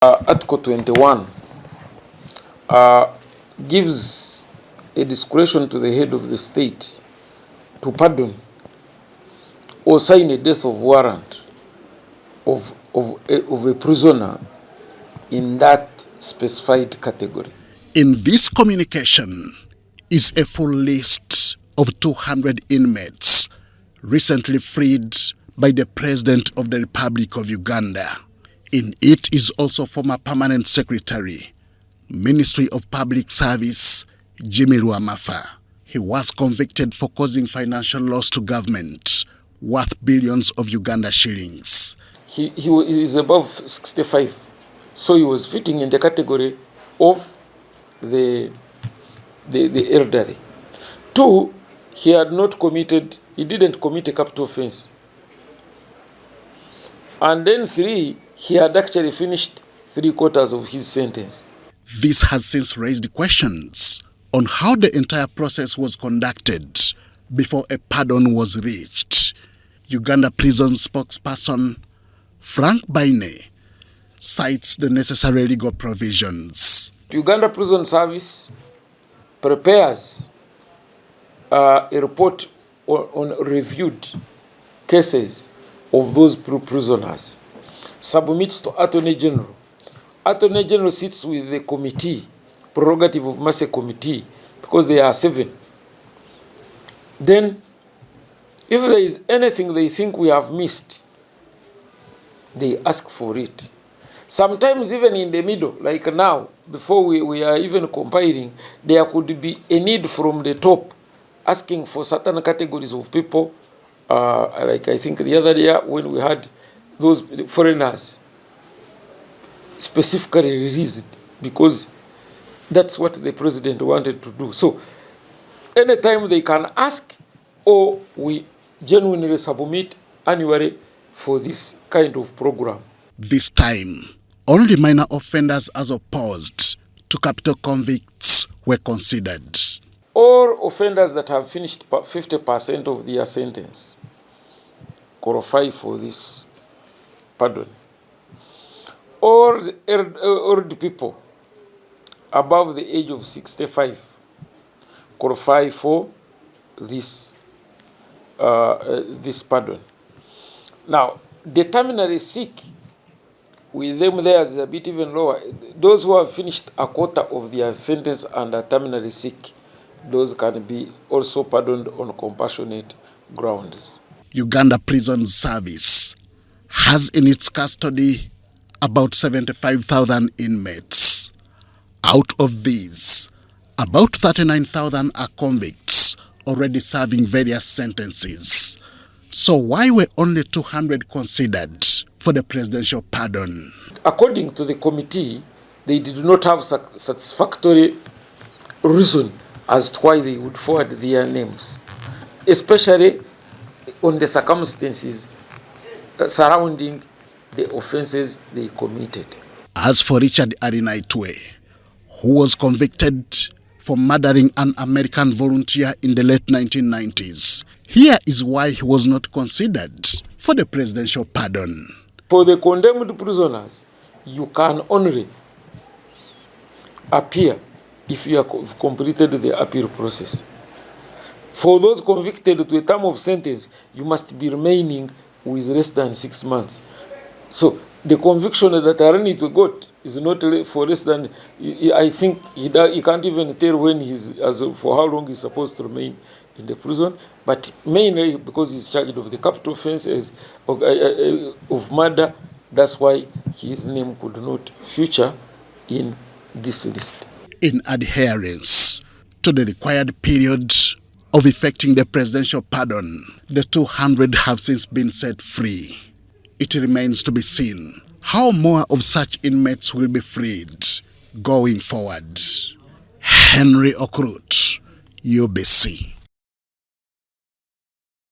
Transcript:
Article 21 gives a discretion to the head of the state to pardon or sign a death of warrant of a prisoner in that specified category. In this communication is a full list of 200 inmates recently freed by the President of the Republic of Uganda. In it is also former Permanent Secretary, Ministry of Public Service, Jimmy Lwamafa. He was convicted for causing financial loss to government worth billions of Uganda shillings. He is above 65, so he was fitting in the category of the elderly. 2, he didn't commit a capital offense. And then 3, he had actually finished 3/4 of his sentence. This has since raised questions on how the entire process was conducted before a pardon was reached. Uganda prison spokesperson Frank Baine cites the necessary legal provisions. Uganda Prison Service prepares a report on reviewed cases of those prisoners, submits to Attorney General. Attorney General sits with the committee, prerogative of mercy committee, because there are 7. Then, if there is anything they think we have missed, they ask for it. Sometimes even in the middle, like now, before we are even compiling, there could be a need from the top asking for certain categories of people, like I think the other year when we had those foreigners specifically released, because that's what the president wanted to do. So anytime they can ask, or we genuinely submit annually for this kind of program. This time, only minor offenders as opposed to capital convicts were considered. All offenders that have finished 50% of their sentence qualify for this pardon. All old people above the age of 65 qualify for this pardon. Now, the terminally sick, with them there is a bit even lower. Those who have finished 1/4 of their sentence and are terminally sick, those can be also pardoned on compassionate grounds. Uganda Prison Service has in its custody about 75,000 inmates. Out of these, about 39,000 are convicts already serving various sentences. So why were only 200 considered for the presidential pardon? According to the committee, they did not have satisfactory reason as to why they would forward their names, especially on the circumstances surrounding the offenses they committed. As for Richard Arinaitwe, who was convicted for murdering an American volunteer in the late 1990s, here is why he was not considered for the presidential pardon. For the condemned prisoners, you can only appear if you have completed the appeal process. For those convicted to a term of sentence, you must be remaining with less than 6 months. So the conviction that Arinaitwe got is not for less than, I think he can't even tell when for how long he's supposed to remain in the prison, but mainly because he's charged of the capital offenses of murder. That's why his name could not feature in this list. In adherence to the required period of effecting the presidential pardon, the 200 have since been set free. It remains to be seen how more of such inmates will be freed going forward. Henry Okrut, UBC.